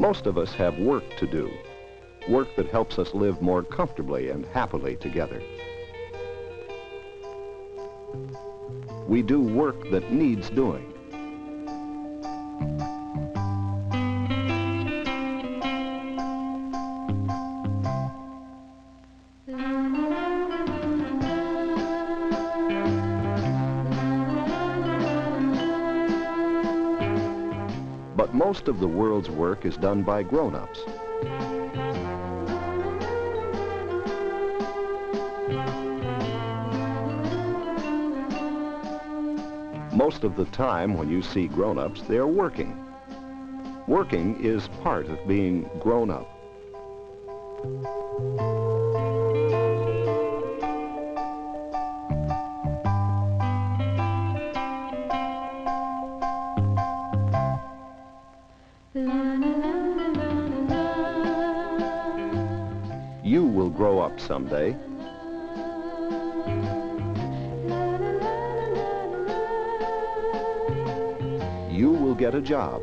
Most of us have work to do, work that helps us live more comfortably and happily together. We do work that needs doing. But most of the world's work is done by grown-ups. Most of the time when you see grown-ups, they're working. Working is part of being grown up. You will grow up someday. You will get a job.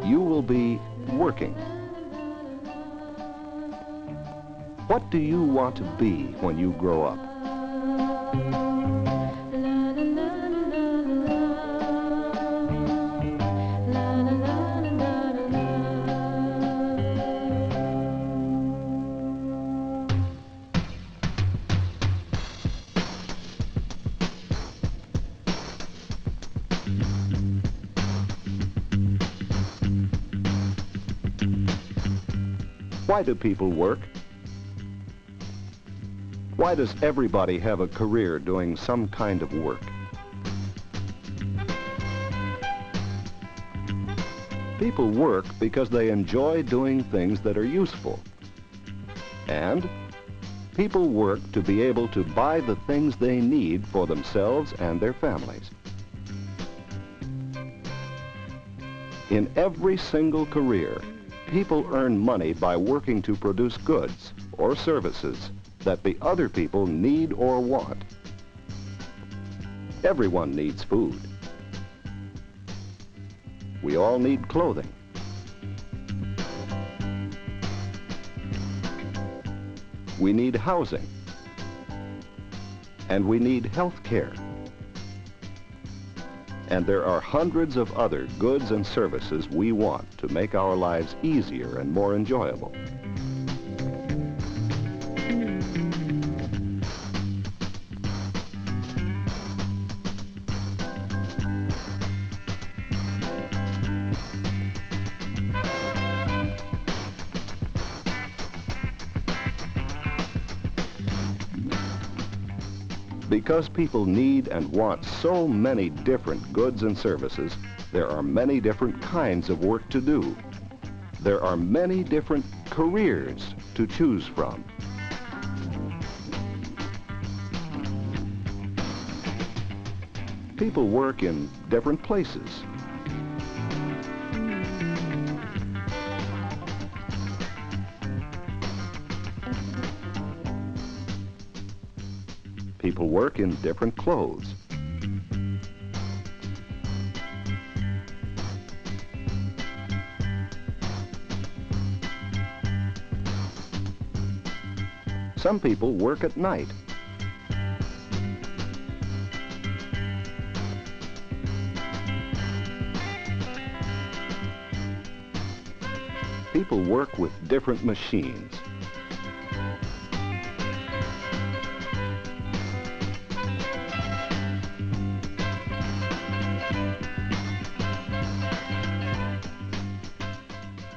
You will be working. What do you want to be when you grow up? Why do people work? Why does everybody have a career doing some kind of work? People work because they enjoy doing things that are useful. And people work to be able to buy the things they need for themselves and their families. In every single career, people earn money by working to produce goods or services that the other people need or want. Everyone needs food. We all need clothing. We need housing. And we need health care. And there are hundreds of other goods and services we want to make our lives easier and more enjoyable. Because people need and want so many different goods and services, there are many different kinds of work to do. There are many different careers to choose from. People work in different places. People work in different clothes. Some people work at night. People work with different machines.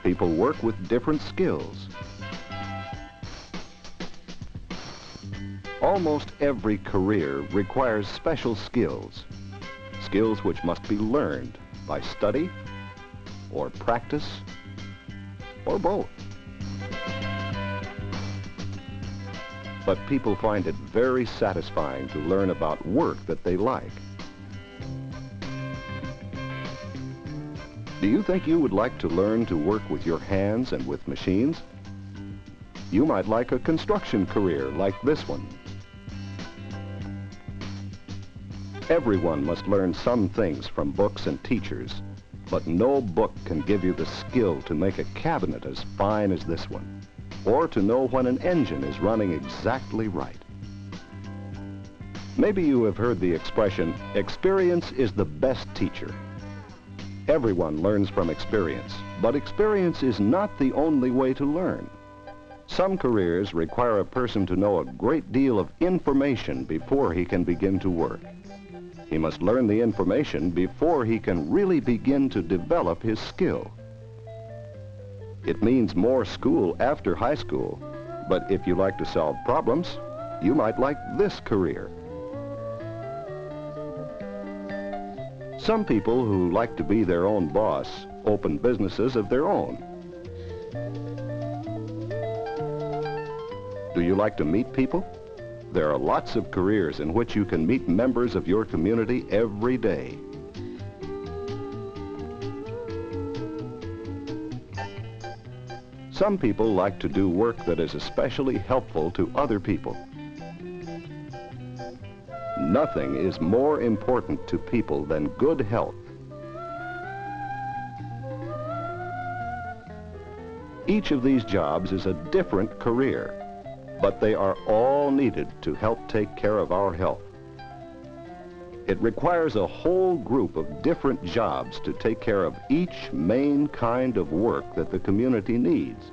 People work with different skills. Almost every career requires special skills, skills which must be learned by study or practice or both. But people find it very satisfying to learn about work that they like. Do you think you would like to learn to work with your hands and with machines? You might like a construction career like this one. Everyone must learn some things from books and teachers, But no book can give you the skill to make a cabinet as fine as this one, or to know when an engine is running exactly right. Maybe you have heard the expression, experience is the best teacher. Everyone learns from experience, but experience is not the only way to learn. Some careers require a person to know a great deal of information before he can begin to work. He must learn the information before he can really begin to develop his skill. It means more school after high school, but if you like to solve problems, you might like this career. Some people who like to be their own boss open businesses of their own. Do you like to meet people? There are lots of careers in which you can meet members of your community every day. Some people like to do work that is especially helpful to other people. Nothing is more important to people than good health. Each of these jobs is a different career, but they are all needed to help take care of our health. It requires a whole group of different jobs to take care of each main kind of work that the community needs.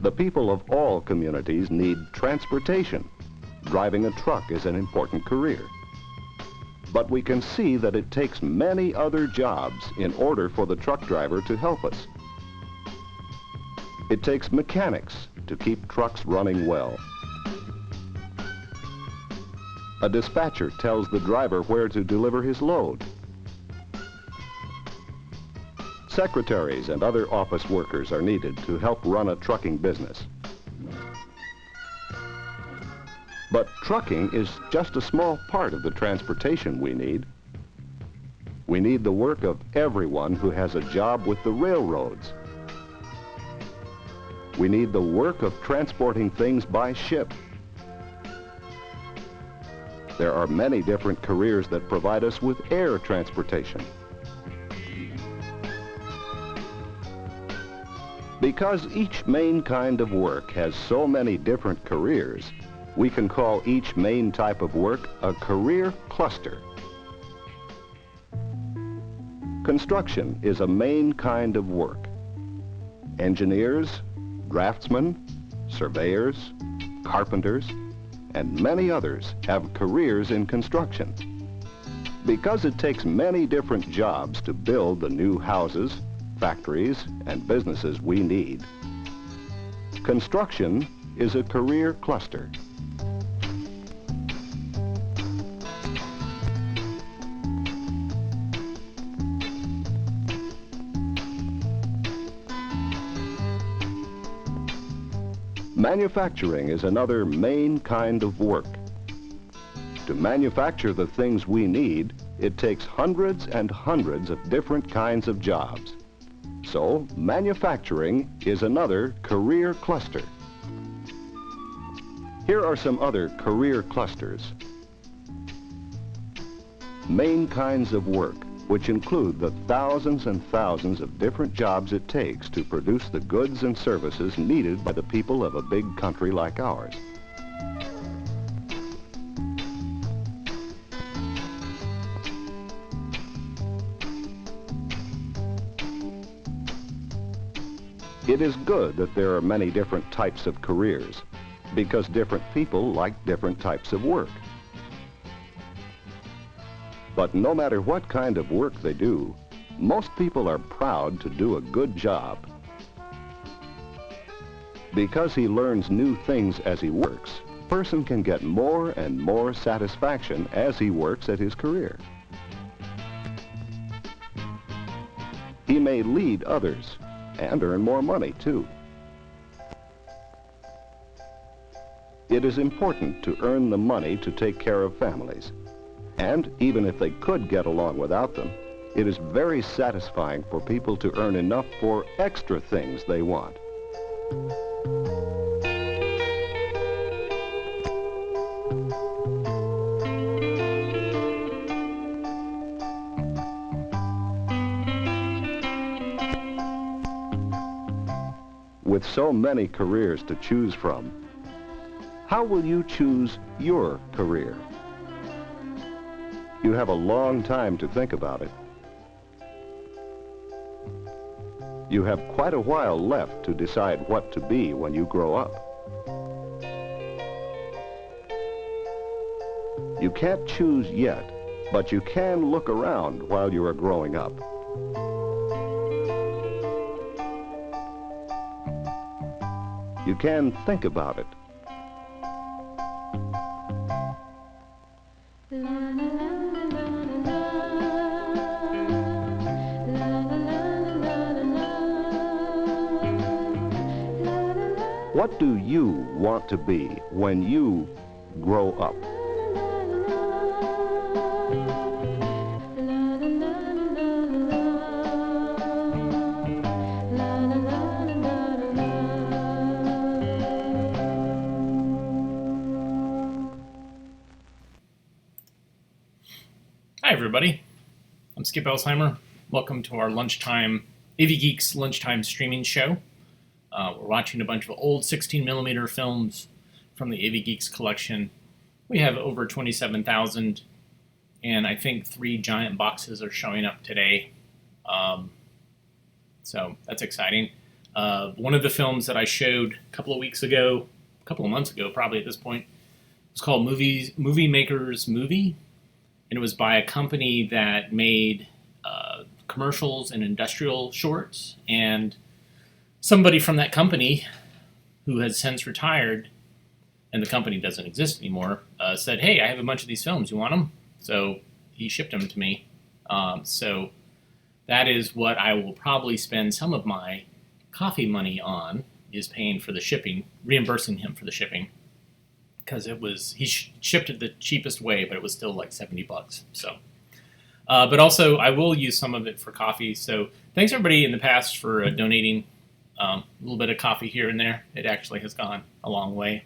The people of all communities need transportation. Driving a truck is an important career. But we can see that it takes many other jobs in order for the truck driver to help us. It takes mechanics to keep trucks running well. A dispatcher tells the driver where to deliver his load. Secretaries and other office workers are needed to help run a trucking business. But trucking is just a small part of the transportation we need. We need the work of everyone who has a job with the railroads. We need the work of transporting things by ship. There are many different careers that provide us with air transportation. Because each main kind of work has so many different careers, we can call each main type of work a career cluster. Construction is a main kind of work. Engineers, draftsmen, surveyors, carpenters, and many others have careers in construction. Because it takes many different jobs to build the new houses, factories, and businesses we need, construction is a career cluster. Manufacturing is another main kind of work. To manufacture the things we need, it takes hundreds and hundreds of different kinds of jobs. So, manufacturing is another career cluster. Here are some other career clusters. Main kinds of work, which include the thousands and thousands of different jobs it takes to produce the goods and services needed by the people of a big country like ours. It is good that there are many different types of careers, because different people like different types of work. But no matter what kind of work they do, most people are proud to do a good job. Because he learns new things as he works, a person can get more and more satisfaction as he works at his career. He may lead others and earn more money, too. It is important to earn the money to take care of families. And even if they could get along without them, it is very satisfying for people to earn enough for extra things they want. With so many careers to choose from, how will you choose your career? You have a long time to think about it. You have quite a while left to decide what to be when you grow up. You can't choose yet, but you can look around while you are growing up. You can think about it. What do you want to be when you grow up? Hi everybody, I'm Skip Elsheimer. Welcome to our lunchtime, AV Geeks lunchtime streaming show. We're watching a bunch of old 16mm films from the AV Geeks collection. We have over 27,000, and I think 3 giant boxes are showing up today. So that's exciting. One of the films that I showed a couple of months ago probably at this point, was called Movie Maker's Movie. And it was by a company that made commercials and industrial shorts. And somebody from that company, who has since retired, and the company doesn't exist anymore, said, hey, I have a bunch of these films. You want them? So he shipped them to me. So that is what I will probably spend some of my coffee money on, is paying for the shipping, reimbursing him for the shipping. Because he shipped it the cheapest way, but it was still like $70. So, but also I will use some of it for coffee. So thanks everybody in the past for donating a little bit of coffee here and there. It actually has gone a long way.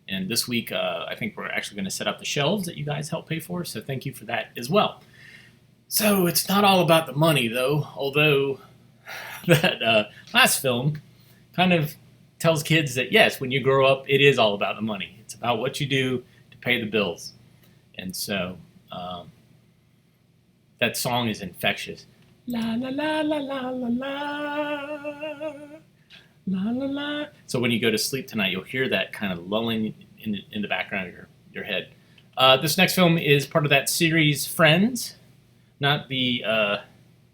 And this week, I think we're actually going to set up the shelves that you guys helped pay for. So thank you for that as well. So it's not all about the money though, although that last film kind of tells kids that yes, when you grow up, it is all about the money. It's about what you do to pay the bills. And so that song is infectious. La la la la la la la la la la. So when you go to sleep tonight, you'll hear that kind of lulling in the background of your head. This next film is part of that series Friends, not the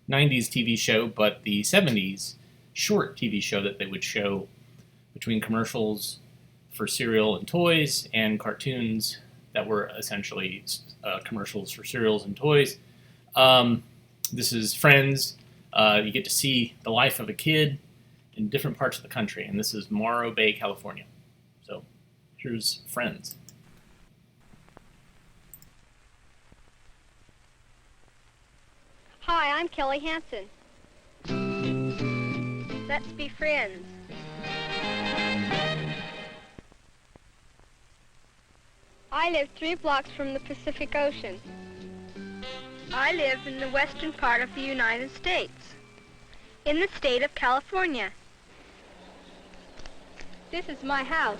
90s TV show, but the 70s short TV show that they would show between commercials for cereal and toys and cartoons that were essentially commercials for cereals and toys. This is Friends. You get to see the life of a kid in different parts of the country, and this is Morro Bay, California. So here's Friends. Hi, I'm Kelly Hansen. Let's be friends. I live 3 blocks from the Pacific Ocean. I live in the western part of the United States, in the state of California. This is my house.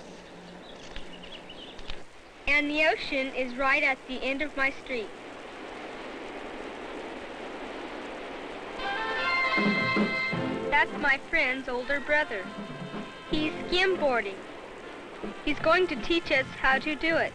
And the ocean is right at the end of my street. That's my friend's older brother. He's skimboarding. He's going to teach us how to do it.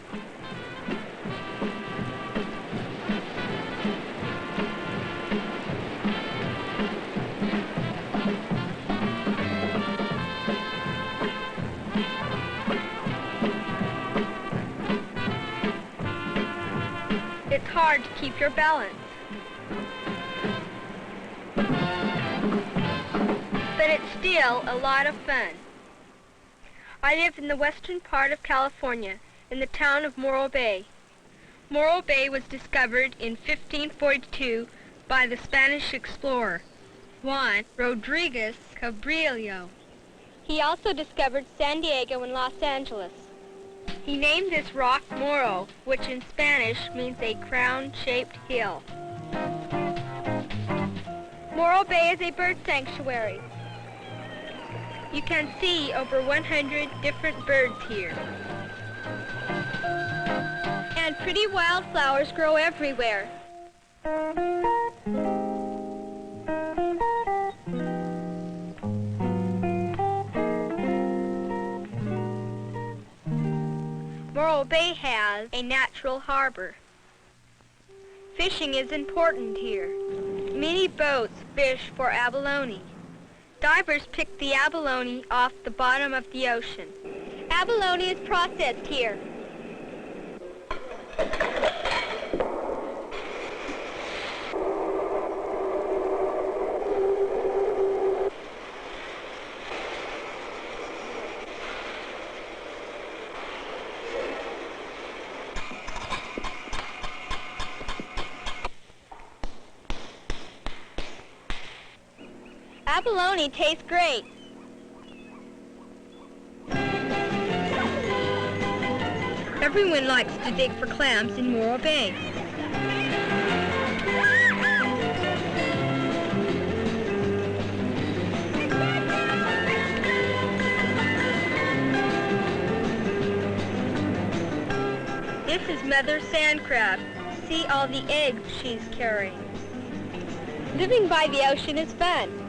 It's hard to keep your balance. But it's still a lot of fun. I live in the western part of California, in the town of Morro Bay. Morro Bay was discovered in 1542 by the Spanish explorer, Juan Rodriguez Cabrillo. He also discovered San Diego and Los Angeles. He named this rock Morro, which in Spanish means a crown-shaped hill. Morro Bay is a bird sanctuary. You can see over 100 different birds here. And pretty wildflowers grow everywhere. Morro Bay has a natural harbor. Fishing is important here. Many boats fish for abalone. Divers pick the abalone off the bottom of the ocean. Abalone is processed here. Abalone tastes great. Everyone likes to dig for clams in Morro Bay. This is Mother Sand Crab. See all the eggs she's carrying. Living by the ocean is fun.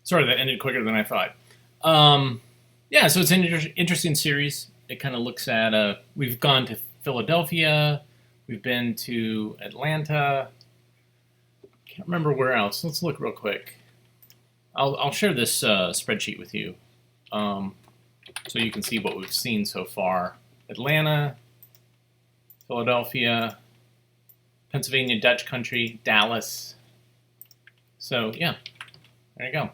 Sorry, that ended quicker than I thought. Yeah, so it's an interesting series. It kind of looks at, we've gone to Philadelphia, we've been to Atlanta, can't remember where else. Let's look real quick. I'll share this spreadsheet with you so you can see what we've seen so far. Atlanta, Philadelphia, Pennsylvania, Dutch country, Dallas. So yeah, there you go.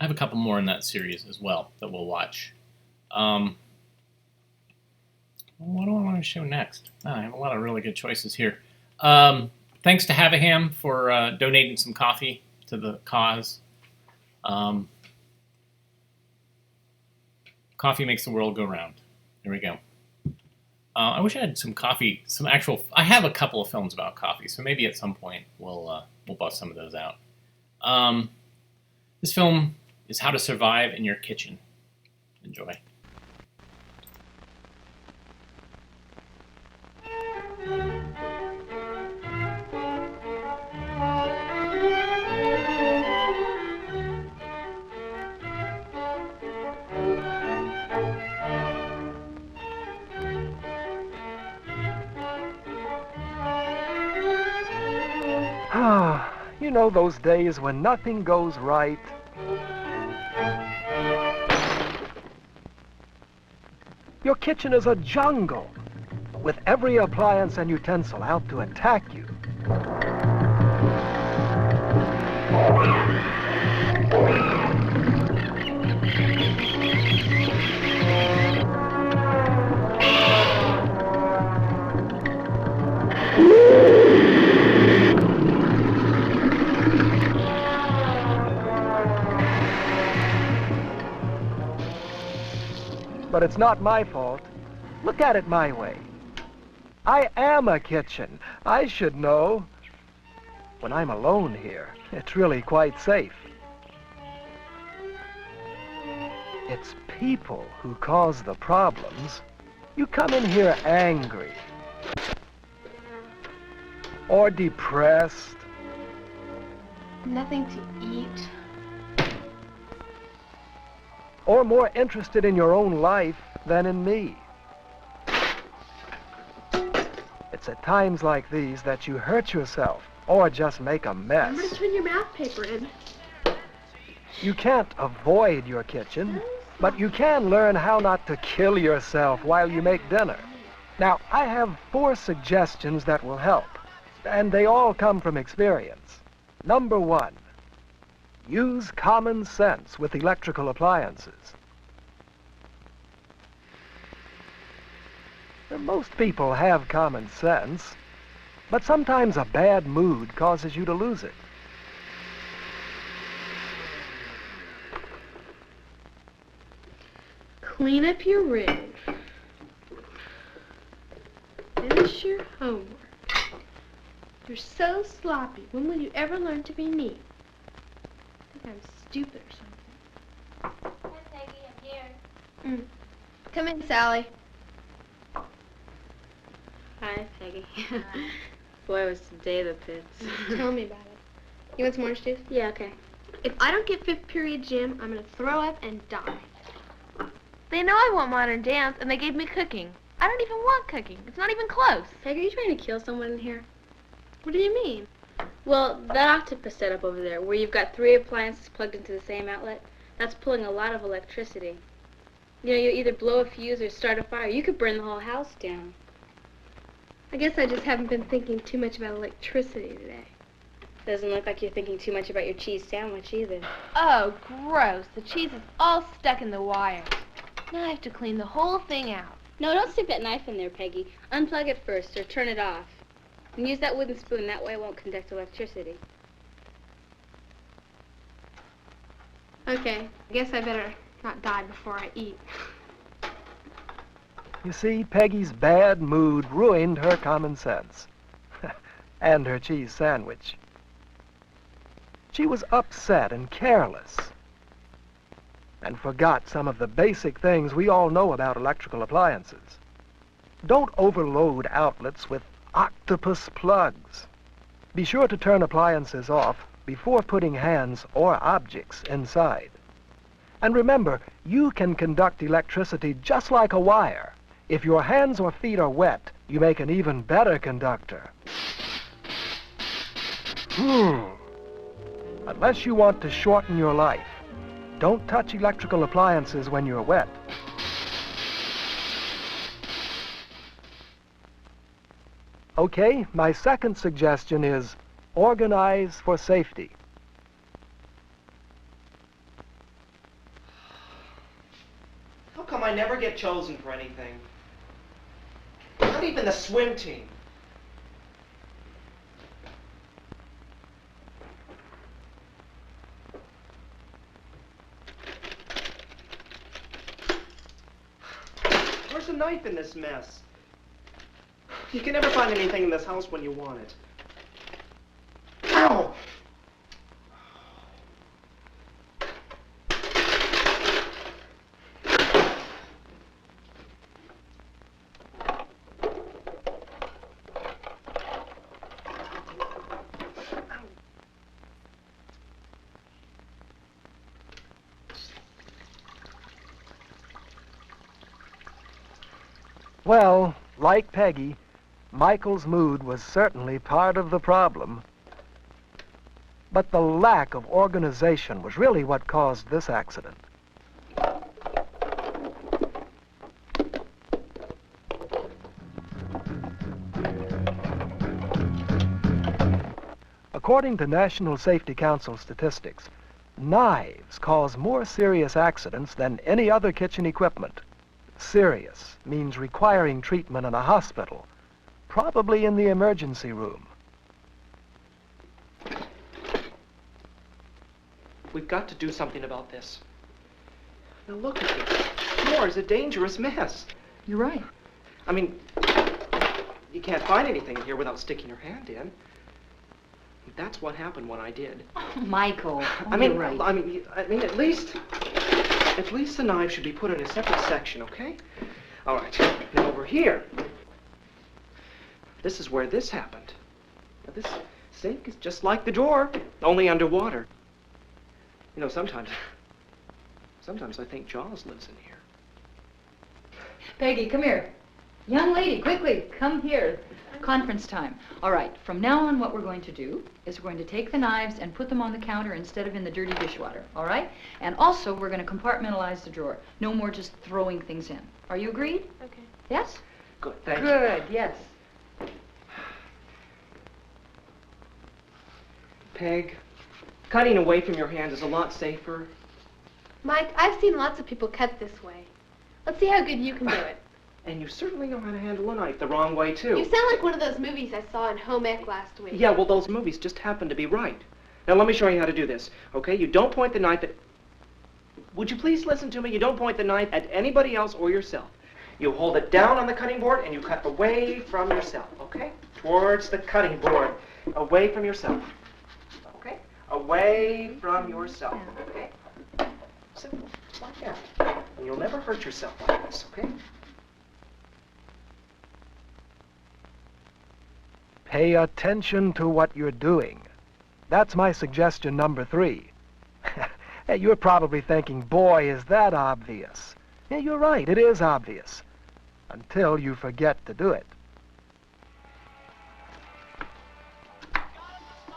I have a couple more in that series as well that we'll watch. What do I want to show next? I have a lot of really good choices here. Thanks to Havaham for donating some coffee to the cause. Coffee makes the world go round. There we go. I wish I had some coffee, some actual. I have a couple of films about coffee, so maybe at some point we'll bust some of those out. This film is How to Survive in Your Kitchen. Enjoy. You know those days when nothing goes right. Your kitchen is a jungle, with every appliance and utensil out to attack you. But it's not my fault. Look at it my way. I am a kitchen. I should know. When I'm alone here, it's really quite safe. It's people who cause the problems. You come in here angry or depressed. Nothing to eat. Or more interested in your own life than in me. it's at times like these that you hurt yourself or just make a mess. Remember to turn your math paper in. You can't avoid your kitchen, but you can learn how not to kill yourself while you make dinner. Now, I have 4 suggestions that will help, and they all come from experience. Number 1, use common sense with electrical appliances. Most people have common sense, but sometimes a bad mood causes you to lose it. Clean up your room. Finish your homework. You're so sloppy. When will you ever learn to be neat? I think I'm stupid or something. Hi, Peggy. I'm here. Come in, Sally. Hi, Peggy. Boy, was today the pits. Tell me about it. You want some orange juice? Yeah, okay. If I don't get 5th period gym, I'm going to throw up and die. They know I want modern dance, and they gave me cooking. I don't even want cooking. It's not even close. Peggy, are you trying to kill someone in here? What do you mean? Well, that octopus setup over there, where you've got 3 appliances plugged into the same outlet, that's pulling a lot of electricity. You know, you either blow a fuse or start a fire. You could burn the whole house down. I guess I just haven't been thinking too much about electricity today. Doesn't look like you're thinking too much about your cheese sandwich either. Oh, gross. The cheese is all stuck in the wire. Now I have to clean the whole thing out. No, don't stick that knife in there, Peggy. Unplug it first or turn it off. And use that wooden spoon. That way it won't conduct electricity. Okay, I guess I better not die before I eat. You see, Peggy's bad mood ruined her common sense. And her cheese sandwich. She was upset and careless, and forgot some of the basic things we all know about electrical appliances. Don't overload outlets with octopus plugs. Be sure to turn appliances off before putting hands or objects inside. And remember, you can conduct electricity just like a wire. If your hands or feet are wet, you make an even better conductor. Unless you want to shorten your life, don't touch electrical appliances when you're wet. Okay, my second suggestion is organize for safety. How come I never get chosen for anything? Not even the swim team. Where's the knife in this mess? You can never find anything in this house when you want it. Ow! Well, like Peggy, Michael's mood was certainly part of the problem. But the lack of organization was really what caused this accident. According to National Safety Council statistics, knives cause more serious accidents than any other kitchen equipment. Serious means requiring treatment in a hospital, probably in the emergency room. We've got to do something about this. Now look at this. The floor is a dangerous mess. You're right. I mean, you can't find anything in here without sticking your hand in. That's what happened when I did. Oh, Michael. You're right. I mean, at least the knife should be put in a separate section, okay? All right. Now over here. This is where this happened. Now this sink is just like the drawer, only underwater. You know, sometimes I think Jaws lives in here. Peggy, come here. Young lady, quickly, come here. Conference time. All right, from now on what we're going to do is we're going to take the knives and put them on the counter instead of in the dirty dishwater, all right? And also we're going to compartmentalize the drawer. No more just throwing things in. Are you agreed? Okay. Yes? Good, thank you. Good, yes. Peg, cutting away from your hand is a lot safer. Mike, I've seen lots of people cut this way. Let's see how good you can do it. And you certainly know how to handle a knife the wrong way, too. You sound like one of those movies I saw in home ec last week. Yeah, well, those movies just happen to be right. Now, let me show you how to do this, okay? You don't point the knife at... Would you please listen to me? You don't point the knife at anybody else or yourself. You hold it down on the cutting board and you cut away from yourself, okay? Towards the cutting board. Away from yourself. Okay? Away from yourself, okay? Simple, like that. And you'll never hurt yourself like this, okay? Pay attention to what you're doing. That's my suggestion number 3. Hey, you're probably thinking, boy, is that obvious. Yeah, you're right, it is obvious. Until you forget to do it.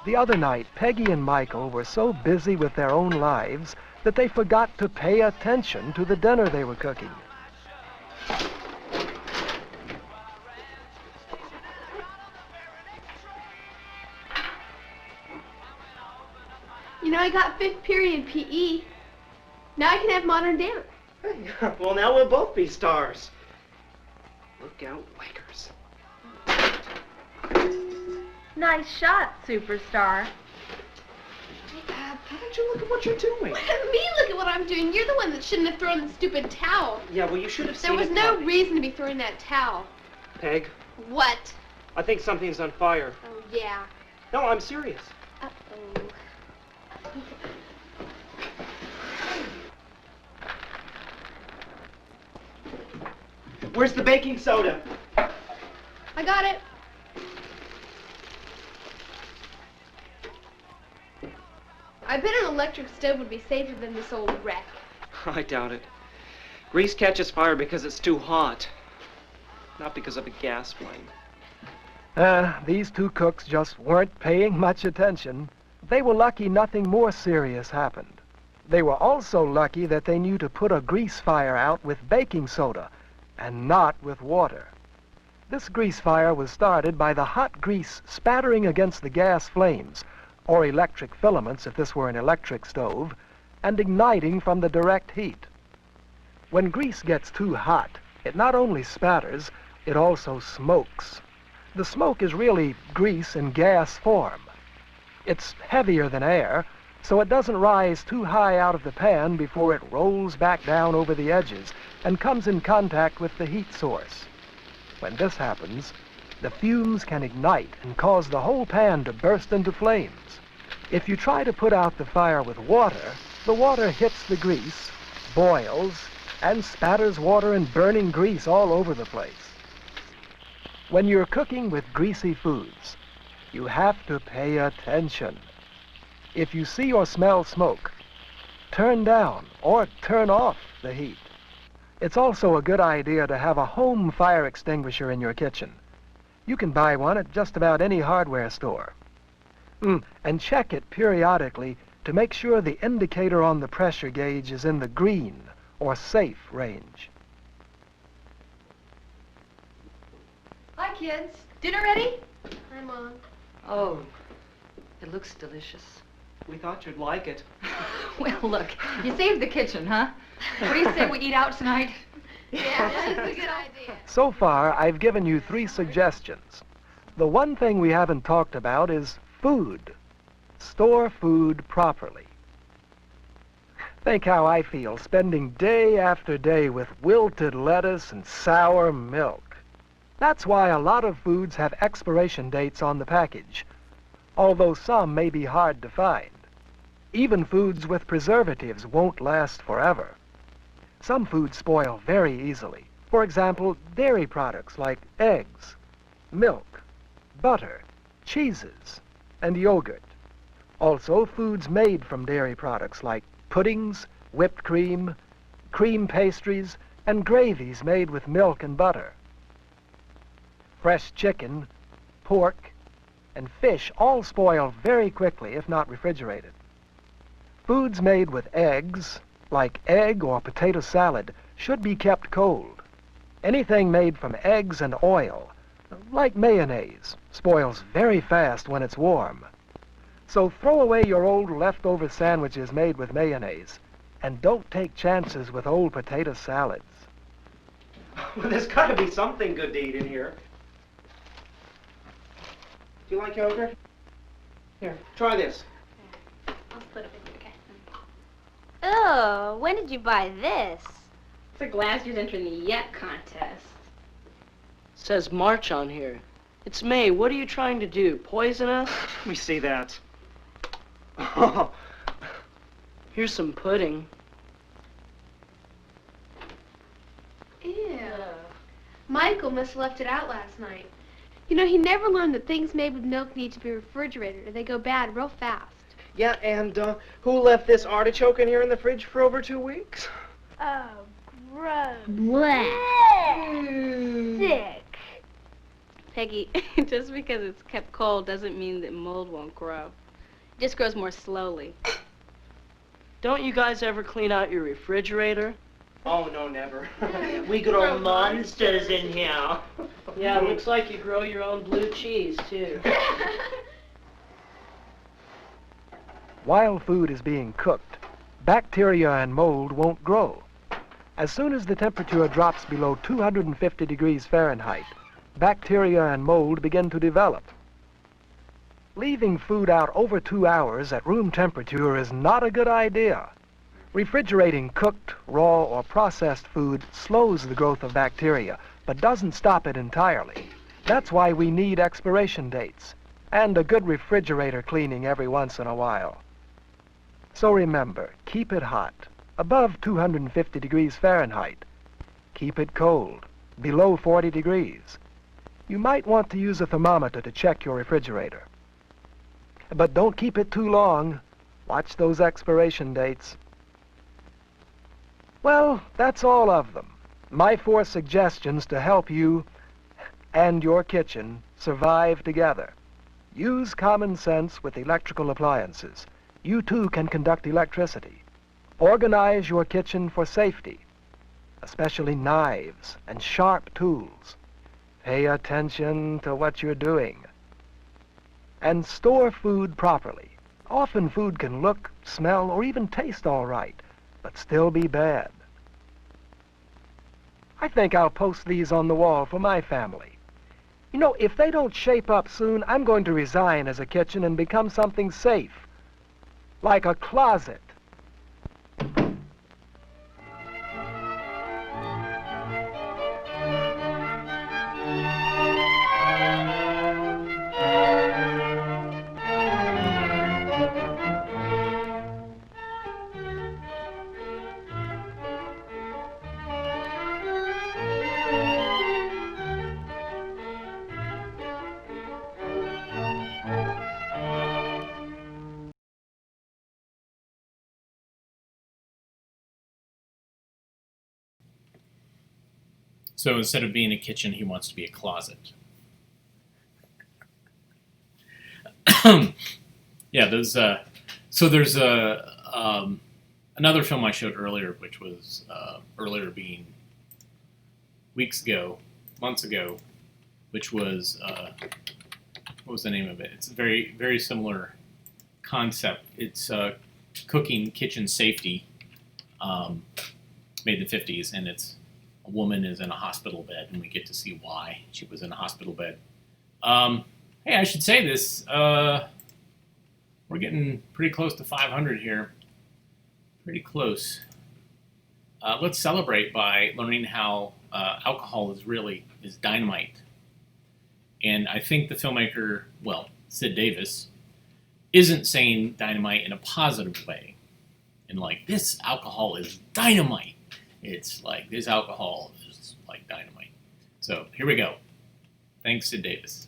The other night, Peggy and Michael were so busy with their own lives that they forgot to pay attention to the dinner they were cooking. You know, I got 5th period PE. Now I can have modern dance. Well, now we'll both be stars. Look out, Lakers. Nice shot, superstar. Why don't you look at what you're doing? Me look at what I'm doing. You're the one that shouldn't have thrown the stupid towel. Yeah, well, you should have seen There was it no coming. reason to be throwing that towel. Peg, What? I think something's on fire. Oh, yeah. No, I'm serious. Uh-oh. Where's the baking soda? I got it. I bet an electric stove would be safer than this old wreck. I doubt it. Grease catches fire because it's too hot, not because of a gas flame. These two cooks just weren't paying much attention. They were lucky nothing more serious happened. They were also lucky that they knew to put a grease fire out with baking soda and not with water. This grease fire was started by the hot grease spattering against the gas flames, or electric filaments if this were an electric stove, and igniting from the direct heat. When grease gets too hot, it not only spatters, it also smokes. The smoke is really grease in gas form. It's heavier than air, so it doesn't rise too high out of the pan before it rolls back down over the edges and comes in contact with the heat source. When this happens, the fumes can ignite and cause the whole pan to burst into flames. If you try to put out the fire with water, the water hits the grease, boils, and spatters water and burning grease all over the place. When you're cooking with greasy foods, you have to pay attention. If you see or smell smoke, turn down or turn off the heat. It's also a good idea to have a home fire extinguisher in your kitchen. You can buy one at just about any hardware store. And check it periodically to make sure the indicator on the pressure gauge is in the green or safe range. Hi, kids. Dinner ready? Hi, Mom. Oh, it looks delicious. We thought you'd like it. Well, look, you saved the kitchen, huh? What do you say we eat out tonight? Yeah, that's a good idea. So far, I've given you 3 suggestions. The one thing we haven't talked about is food. Store food properly. Think how I feel spending day after day with wilted lettuce and sour milk. That's why a lot of foods have expiration dates on the package, although some may be hard to find. Even foods with preservatives won't last forever. Some foods spoil very easily. For example, dairy products like eggs, milk, butter, cheeses, and yogurt. Also, foods made from dairy products like puddings, whipped cream, cream pastries, and gravies made with milk and butter. Fresh chicken, pork, and fish all spoil very quickly if not refrigerated. Foods made with eggs, like egg or potato salad, should be kept cold. Anything made from eggs and oil, like mayonnaise, spoils very fast when it's warm. So throw away your old leftover sandwiches made with mayonnaise, and don't take chances with old potato salads. Well, there's got to be something good to eat in here. Do you like yogurt? Here, try this. I'll split it with you, okay? Oh, when did you buy this? It's a glass used entering the yak contest. Says March on here. It's May. What are you trying to do? Poison us? Let me see that. Here's some pudding. Ew. Michael must have left it out last night. You know, he never learned that things made with milk need to be refrigerated or they go bad real fast. Yeah, and who left this artichoke in here in the fridge for over 2 weeks? Oh, gross. Sick. Peggy, just because it's kept cold doesn't mean that mold won't grow. It just grows more slowly. Don't you guys ever clean out your refrigerator? Oh, no, never. We grow monsters in here. Yeah, looks like you grow your own blue cheese, too. While food is being cooked, bacteria and mold won't grow. As soon as the temperature drops below 250 degrees Fahrenheit, bacteria and mold begin to develop. Leaving food out over 2 hours at room temperature is not a good idea. Refrigerating cooked, raw, or processed food slows the growth of bacteria, but doesn't stop it entirely. That's why we need expiration dates and a good refrigerator cleaning every once in a while. So remember, keep it hot, above 250 degrees Fahrenheit. Keep it cold, below 40 degrees. You might want to use a thermometer to check your refrigerator. But don't keep it too long. Watch those expiration dates. Well, that's all of them. My 4 suggestions to help you and your kitchen survive together. Use common sense with electrical appliances. You too can conduct electricity. Organize your kitchen for safety, especially knives and sharp tools. Pay attention to what you're doing. And store food properly. Often food can look, smell, or even taste all right, but still be bad. I think I'll post these on the wall for my family. You know, if they don't shape up soon, I'm going to resign as a kitchen and become something safe, like a closet. So instead of being a kitchen, he wants to be a closet. Yeah, there's so there's another film I showed earlier, which was earlier being weeks ago, months ago, which was what was the name of it? It's a very, very similar concept. It's cooking kitchen safety, made in the 50s, and it's a woman is in a hospital bed, and we get to see why she was in a hospital bed. Hey, I should say this. We're getting pretty close to 500 here. Pretty close. Let's celebrate by learning how alcohol is dynamite. And I think the filmmaker, well, Sid Davis, isn't saying dynamite in a positive way. And like, this alcohol is dynamite. It's like, this alcohol is like dynamite. So here we go. Thanks, Sid Davis.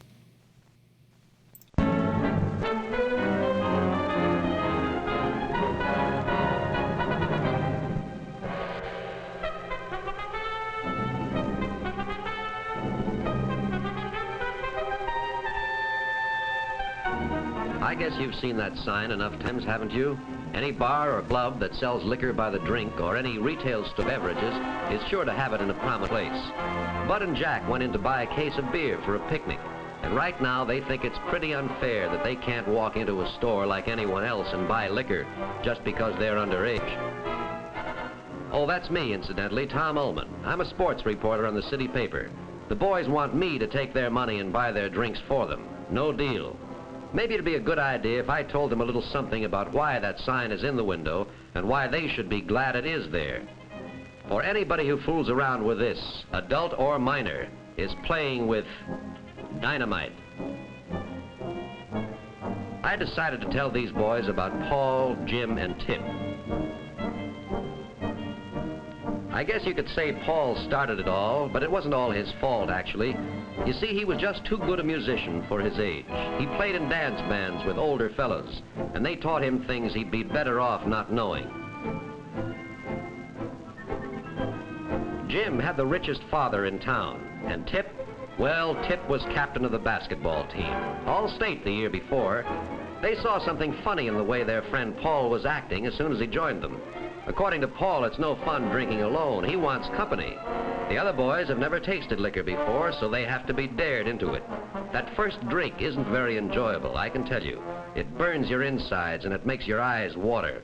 I guess you've seen that sign enough times, haven't you? Any bar or club that sells liquor by the drink or any retail store beverages is sure to have it in a prominent place. Bud and Jack went in to buy a case of beer for a picnic, and right now they think it's pretty unfair that they can't walk into a store like anyone else and buy liquor just because they're underage. Oh, that's me, incidentally, Tom Ullman. I'm a sports reporter on the city paper. The boys want me to take their money and buy their drinks for them. No deal. Maybe it'd be a good idea if I told them a little something about why that sign is in the window and why they should be glad it is there. For anybody who fools around with this, adult or minor, is playing with dynamite. I decided to tell these boys about Paul, Jim, and Tip. I guess you could say Paul started it all, but it wasn't all his fault, actually. You see, he was just too good a musician for his age. He played in dance bands with older fellas, and they taught him things he'd be better off not knowing. Jim had the richest father in town, and Tip, well, Tip was captain of the basketball team, all state the year before. They saw something funny in the way their friend Paul was acting as soon as he joined them. According to Paul, it's no fun drinking alone. He wants company. The other boys have never tasted liquor before, so they have to be dared into it. That first drink isn't very enjoyable, I can tell you. It burns your insides and it makes your eyes water.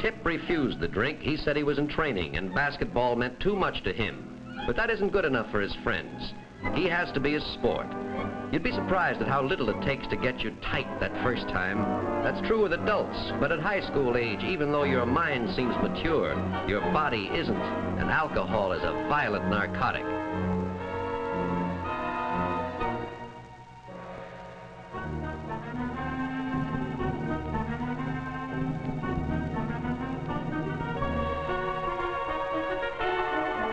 Tip refused the drink. He said he was in training and basketball meant too much to him. But that isn't good enough for his friends. He has to be a sport. You'd be surprised at how little it takes to get you tight that first time. That's true with adults, but at high school age, even though your mind seems mature, your body isn't, and alcohol is a violent narcotic.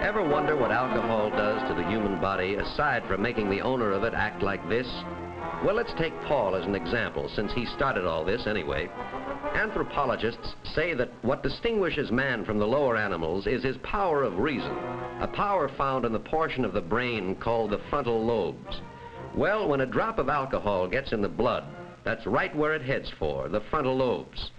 Ever wonder what alcohol does to the human body, aside from making the owner of it act like this? Well, let's take Paul as an example, since he started all this anyway. Anthropologists say that what distinguishes man from the lower animals is his power of reason, a power found in the portion of the brain called the frontal lobes. Well, when a drop of alcohol gets in the blood, that's right where it heads for, the frontal lobes.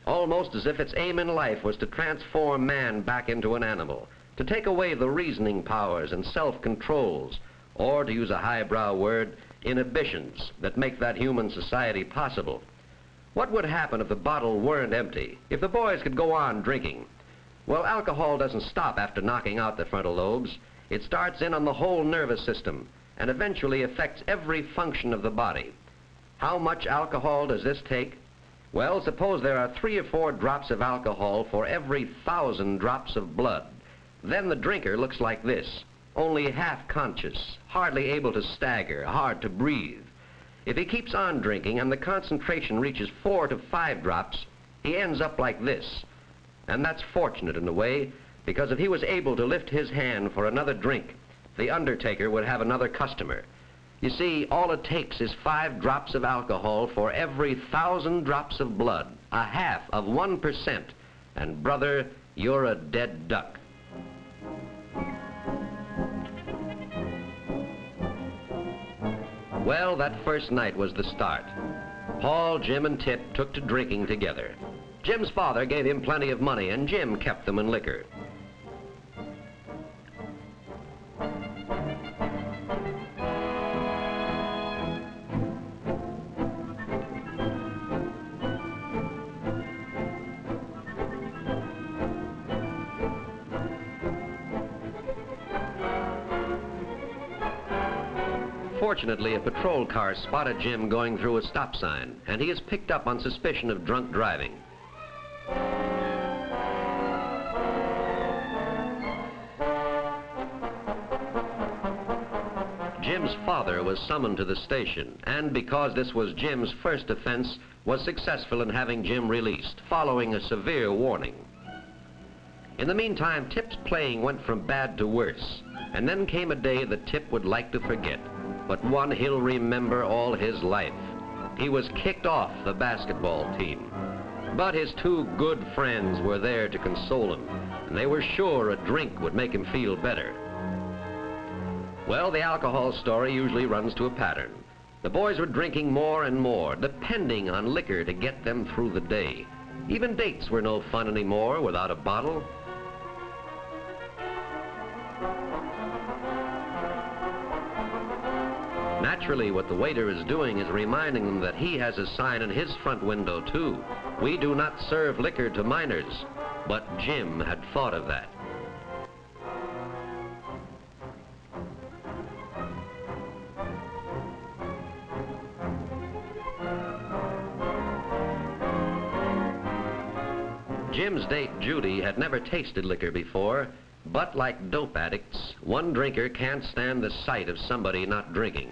Almost as if its aim in life was to transform man back into an animal, to take away the reasoning powers and self-controls, or, to use a highbrow word, inhibitions that make that human society possible. What would happen if the bottle weren't empty, if the boys could go on drinking? Well, alcohol doesn't stop after knocking out the frontal lobes. It starts in on the whole nervous system and eventually affects every function of the body. How much alcohol does this take? Well, suppose there are 3 or 4 drops of alcohol for every 1,000 drops of blood. Then the drinker looks like this, only half conscious, hardly able to stagger, hard to breathe. If he keeps on drinking and the concentration reaches 4 to 5 drops, he ends up like this. And that's fortunate in a way, because if he was able to lift his hand for another drink, the undertaker would have another customer. You see, all it takes is 5 drops of alcohol for every 1,000 drops of blood, a half of 1%. And brother, you're a dead duck. Well, that first night was the start. Paul, Jim, and Tip took to drinking together. Jim's father gave him plenty of money, and Jim kept them in liquor. Fortunately, a patrol car spotted Jim going through a stop sign, and he is picked up on suspicion of drunk driving. Jim's father was summoned to the station, and because this was Jim's first offense, was successful in having Jim released, following a severe warning. In the meantime, Tip's playing went from bad to worse, and then came a day that Tip would like to forget, but one he'll remember all his life. He was kicked off the basketball team. But his 2 good friends were there to console him, and they were sure a drink would make him feel better. Well, the alcohol story usually runs to a pattern. The boys were drinking more and more, depending on liquor to get them through the day. Even dates were no fun anymore without a bottle. Naturally, what the waiter is doing is reminding them that he has a sign in his front window, too. We do not serve liquor to minors. But Jim had thought of that. Jim's date, Judy, had never tasted liquor before, but like dope addicts, one drinker can't stand the sight of somebody not drinking.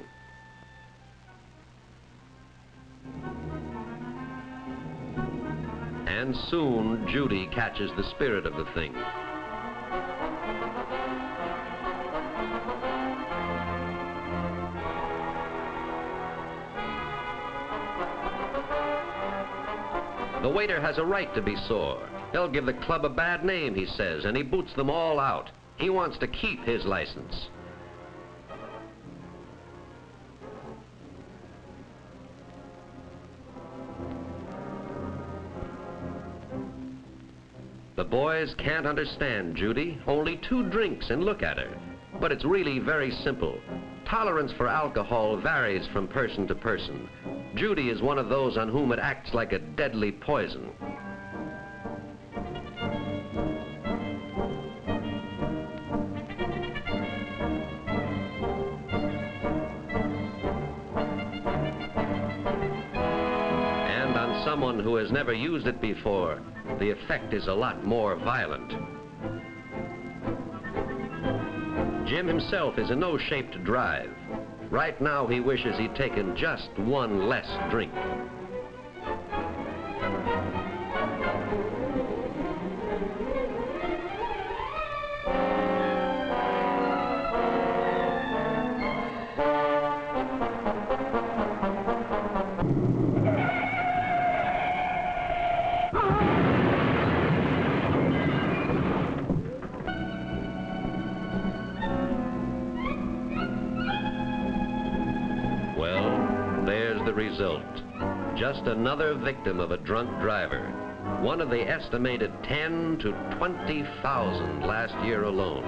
And soon, Judy catches the spirit of the thing. The waiter has a right to be sore. He'll give the club a bad name, he says, and he boots them all out. He wants to keep his license. The boys can't understand Judy. Only 2 drinks and look at her. But it's really very simple. Tolerance for alcohol varies from person to person. Judy is one of those on whom it acts like a deadly poison. And on someone who has never used it before, the effect is a lot more violent. Jim himself is in no shape to drive. Right now, he wishes he'd taken just one less drink. Result. Just another victim of a drunk driver. One of the estimated 10 to 20,000 last year alone.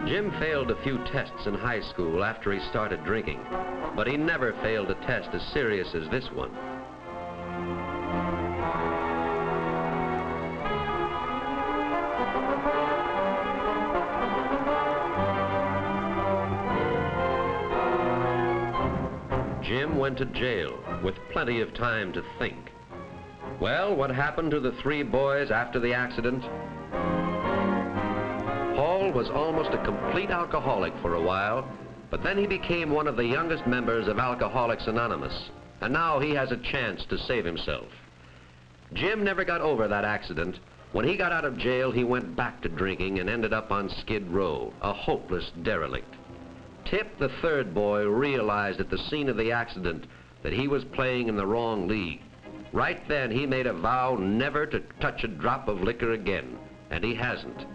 Jim failed a few tests in high school after he started drinking, but he never failed a test as serious as this one. Jim went to jail with plenty of time to think. Well, what happened to the 3 boys after the accident? Paul was almost a complete alcoholic for a while, but then he became one of the youngest members of Alcoholics Anonymous, and now he has a chance to save himself. Jim never got over that accident. When he got out of jail, he went back to drinking and ended up on Skid Row, a hopeless derelict. Tip, the 3rd boy, realized at the scene of the accident that he was playing in the wrong league. Right then, he made a vow never to touch a drop of liquor again, and he hasn't.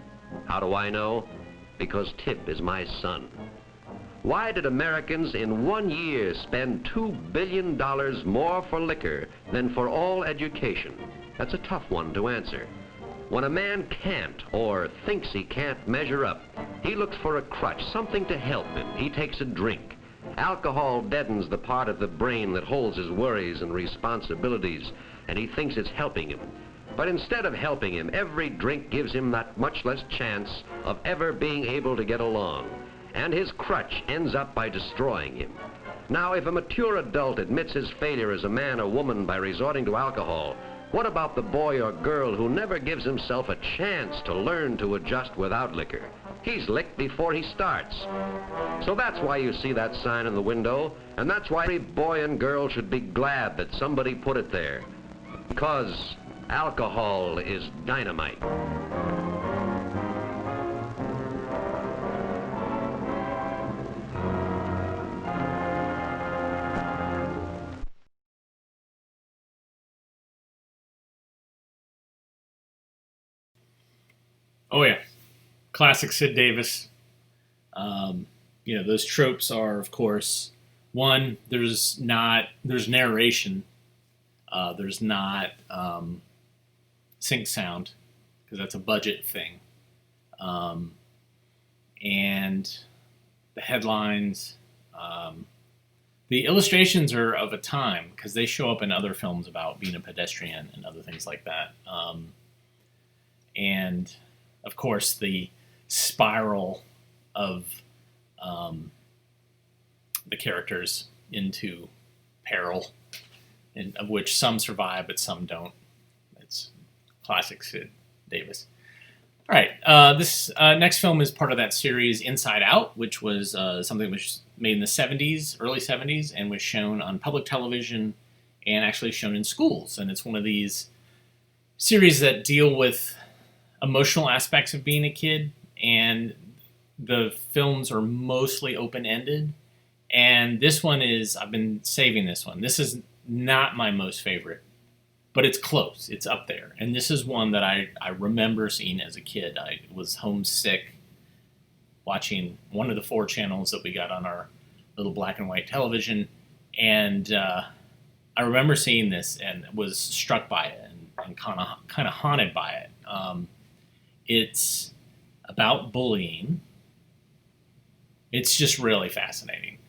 How do I know? Because Tip is my son. Why did Americans in 1 year spend $2 billion more for liquor than for all education? That's a tough one to answer. When a man can't or thinks he can't measure up, he looks for a crutch, something to help him. He takes a drink. Alcohol deadens the part of the brain that holds his worries and responsibilities, and he thinks it's helping him. But instead of helping him, every drink gives him that much less chance of ever being able to get along, and his crutch ends up by destroying him. Now, if a mature adult admits his failure as a man or woman by resorting to alcohol, what about the boy or girl who never gives himself a chance to learn to adjust without liquor? He's licked before he starts. So that's why you see that sign in the window, and that's why every boy and girl should be glad that somebody put it there. Because alcohol is dynamite. Oh yeah, classic Sid Davis. Those tropes are, of course, one, there's narration. There's not sync sound, because that's a budget thing. And the headlines, the illustrations are of a time, because they show up in other films about being a pedestrian and other things like that. And, of course, the spiral of the characters into peril, and of which some survive but some don't. It's classic Sid Davis. All right, this next film is part of that series Inside Out, which was something which was made in the 70s, early 70s, and was shown on public television and actually shown in schools. And it's one of these series that deal with emotional aspects of being a kid, and the films are mostly open-ended. And this one is, I've been saving this one. This is not my most favorite, but it's close. It's up there. And this is one that I remember seeing as a kid. I was homesick watching one of the 4 channels that we got on our little black and white television. And I remember seeing this and was struck by it and kind of haunted by it. It's about bullying. It's just really fascinating.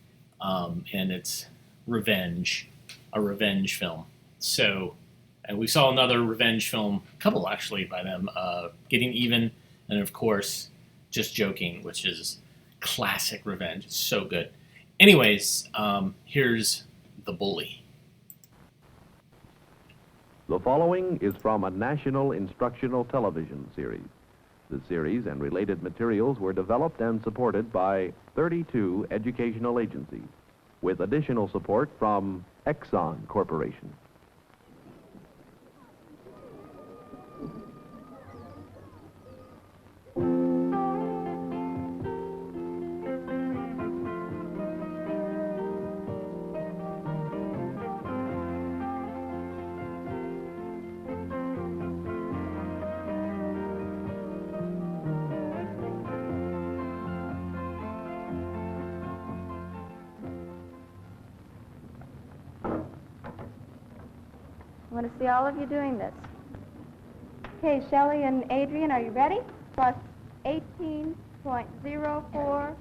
And it's revenge, a revenge film. So, and we saw another revenge film, a couple actually by them, Getting Even, and of course, Just Joking, which is classic revenge. It's so good. Anyways, here's The Bully. The following is from a national instructional television series. The series and related materials were developed and supported by 32 educational agencies, with additional support from Exxon Corporation. I want to see all of you doing this. Okay, Shelley and Adrian, are you ready? Plus 18.04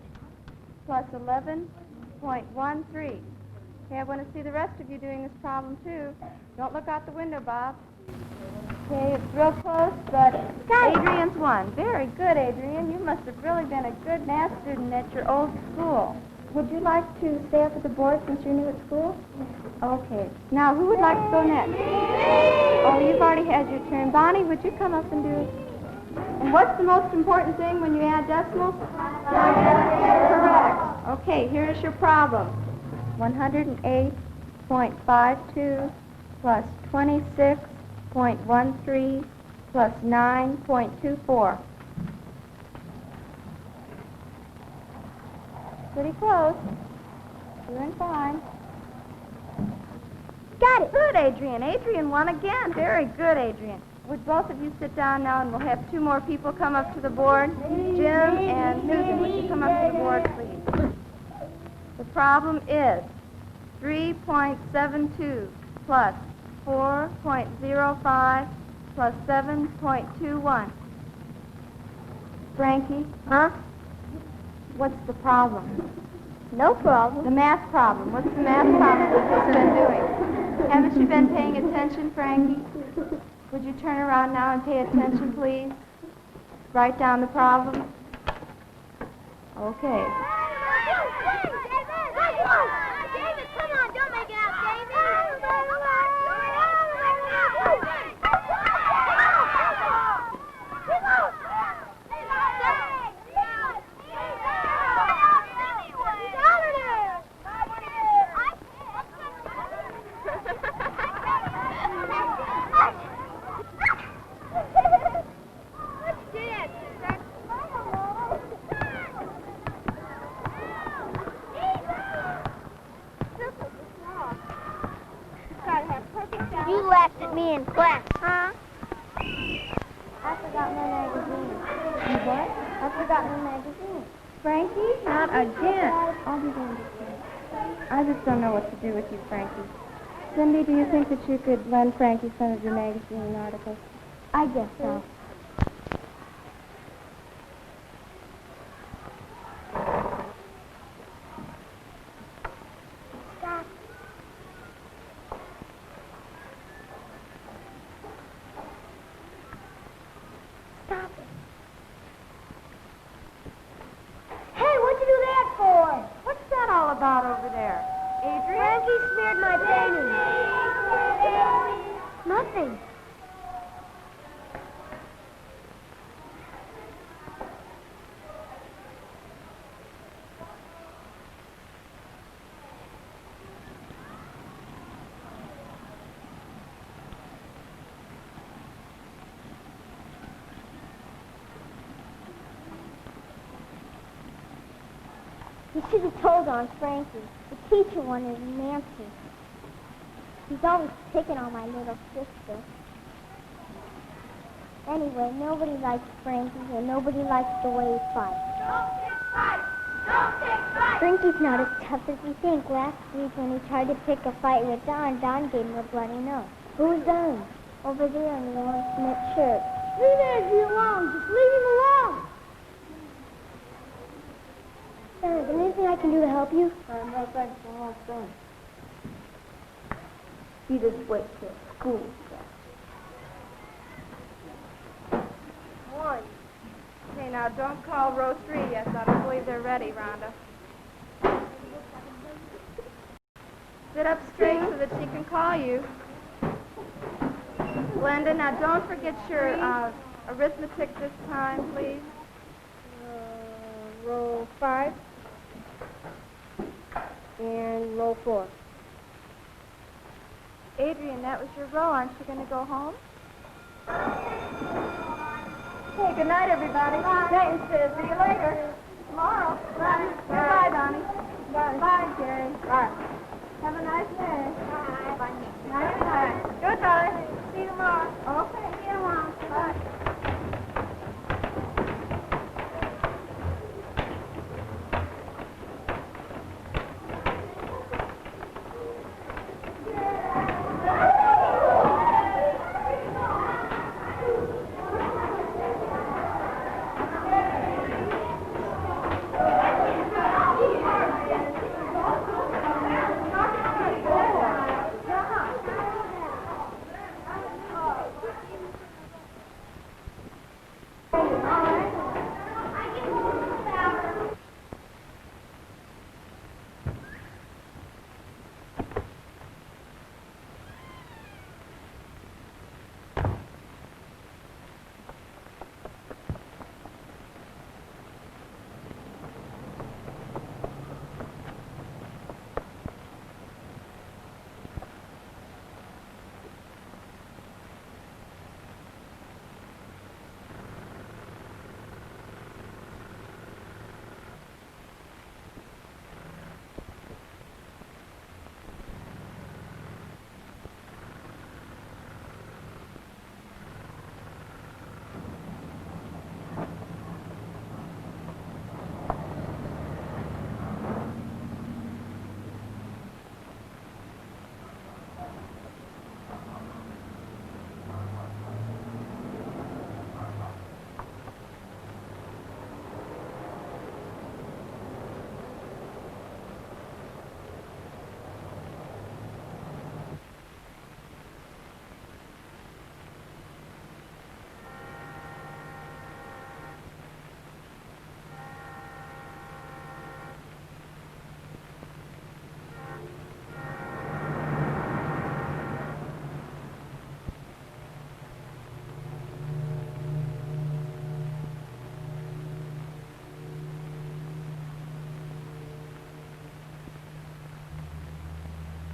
plus 11.13. Okay, I want to see the rest of you doing this problem too. Don't look out the window, Bob. Okay, it's real close, but Adrian's won. Very good, Adrian. You must have really been a good math student at your old school. Would you like to stay up at the board since you're new at school? Okay. Now, who would like to go next? Oh, you've already had your turn. Bonnie, would you come up and do it? And what's the most important thing when you add decimals? Correct. Okay, here's your problem. 108.52 plus 26.13 plus 9.24. Pretty close. Doing fine. Got it. Good, Adrian. Adrian won again. Very good, Adrian. Would both of you sit down now, and we'll have 2 more people come up to the board. Jim and Susan, would you come up to the board, please? The problem is 3.72 plus 4.05 plus 7.21. Frankie? Huh? What's the problem? No problem. The math problem. What's the math problem that you've been doing? Haven't you been paying attention, Frankie? Would you turn around now and pay attention, please? Write down the problem. Okay. David, come on, don't make it out, David. You laughed at me in class, huh? I forgot my magazine. You what? I forgot my magazine. Frankie? Not again. I'll be going to see. I just don't know what to do with you, Frankie. Cindy, do you think that you could lend Frankie some of your magazine articles? I guess so. Stop. Stop it. Hey, what'd you do that for? What's that all about over there? Adrian? Frankie smeared my painting. Nothing. You should have told on Frankie. The teacher wanted Nancy. He's always picking on my little sister. Anyway, nobody likes Frankie, and nobody likes the way he fights. Don't pick fights! Don't pick fights! Frankie's not as tough as you think. Last week when he tried to pick a fight with Don, Don gave him a bloody nose. Who's Don? Over there in the orange knit shirt. Leave Andrew alone. Just leave him alone. Is there anything I can do to help you? No, thanks. I'm all done. You just wait till school starts. One. Okay, now don't call row 3 yet. I don't believe they're ready, Rhonda. Sit up straight so that she can call you. Glenda, now don't forget your arithmetic this time, please. Row 5 and row 4. Adrian, that was your row. Aren't you going to go home? Okay, good night, everybody. Bye. Night, and see you later. Tomorrow. Bye. Bye, Donnie. Bye. Bye, Jerry. Bye. Have a nice day. Bye. Bye. Night, night. Goodbye. See you tomorrow. Okay, see you tomorrow. Bye.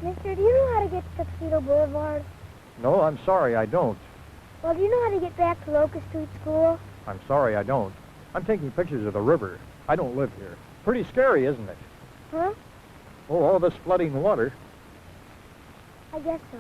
Mister, do you know how to get to Tuxedo Boulevard? No, I'm sorry, I don't. Well, do you know how to get back to Locust Street School? I'm sorry, I don't. I'm taking pictures of the river. I don't live here. Pretty scary, isn't it? Huh? Oh, all this flooding water. I guess so.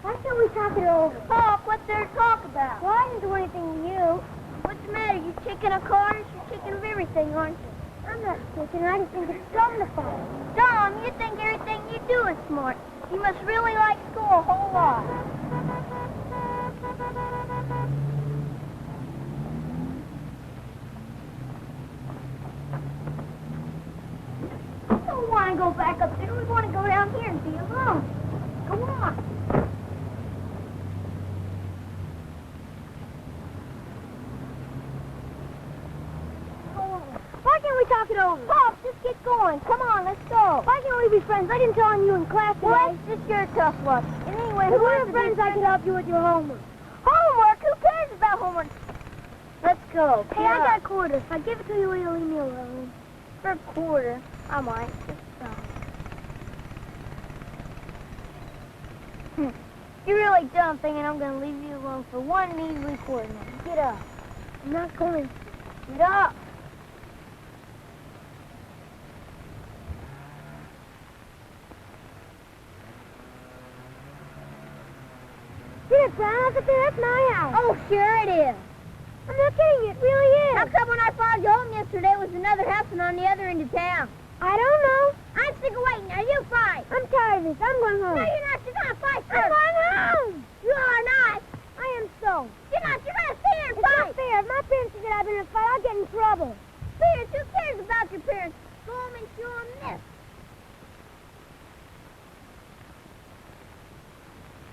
Why can't we talk it over? Pop, what's there to talk about? Well, I didn't do anything to you. What's the matter? You're chicken of cars? You're chicken of everything, aren't you? I'm not chicken. I just think it's dumb to fight. Dumb? You think everything you do is smart. You must really like school a whole lot. We don't want to go back up there. We want to go down here and be alone. Go on. Why can't we talk it over? Pop, just get going. Come on, let's go. Why can't we be friends? I didn't tell on you in class today. Well, that's just your tough luck. And anyway, if we were friends, I could help you with your homework. Homework? Who cares about homework? Let's go. Hey, I got a quarter. I'll give it to you when you leave me alone. For a quarter, I might. Just You're really dumb thinking I'm going to leave you alone for one measly quarter now. Get up. I'm not going. Get up. Get it, Brown. Look at there. That's my house. Oh, sure it is. I'm not kidding. It really is. How come when I followed you home yesterday, it was another house and on the other end of town? I don't know. I'm sick of waiting. Now you fight. I'm tired of this. I'm going home. No, you're not. You're going to fight first. I'm going home. You are not. I am so. You're not. You're going to stay here and fight. It's not fair. If my parents think that I've been in a fight, I'll get in trouble. Parents? Who cares about your parents? Go home and show them this.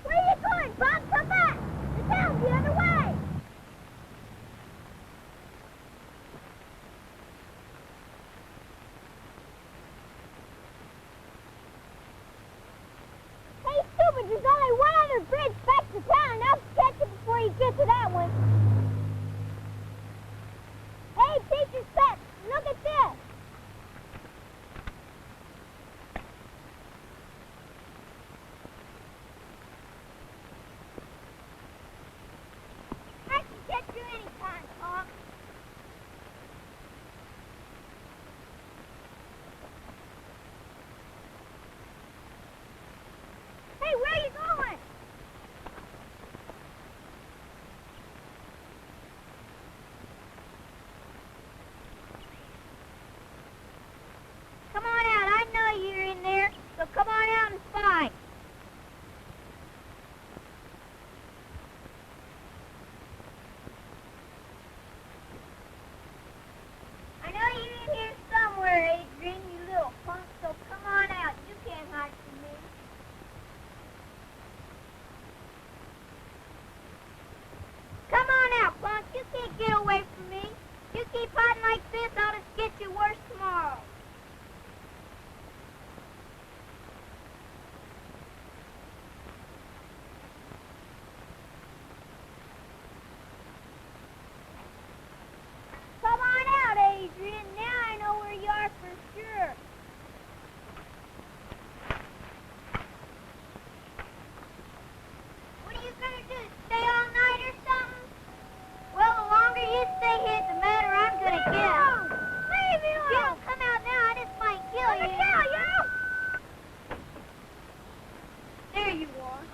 Where are you going, Bob? Come back. The town's the other way. Hey, stupid, there's only one other bridge back to town. I'll catch it before you get to that one. Hey, teacher's pet, look at this. I can catch you anytime, Pop. Hey, where are you going? Come on out. I know you're in there, so come on out and fight. I know you're in here somewhere, Adrian, you little punk, so come on out. You can't hide from me. Come on out, punk. You can't get away from me. You keep hiding like this, I'll just get you worse tomorrow. Come on out, Adrian. Now I know where you are for sure. What are you going to do? Stay all night or something? Well, the longer you stay here, the madder I'm going to get. Leave me alone! You don't come out now, I just might kill you. Kill you? There you are.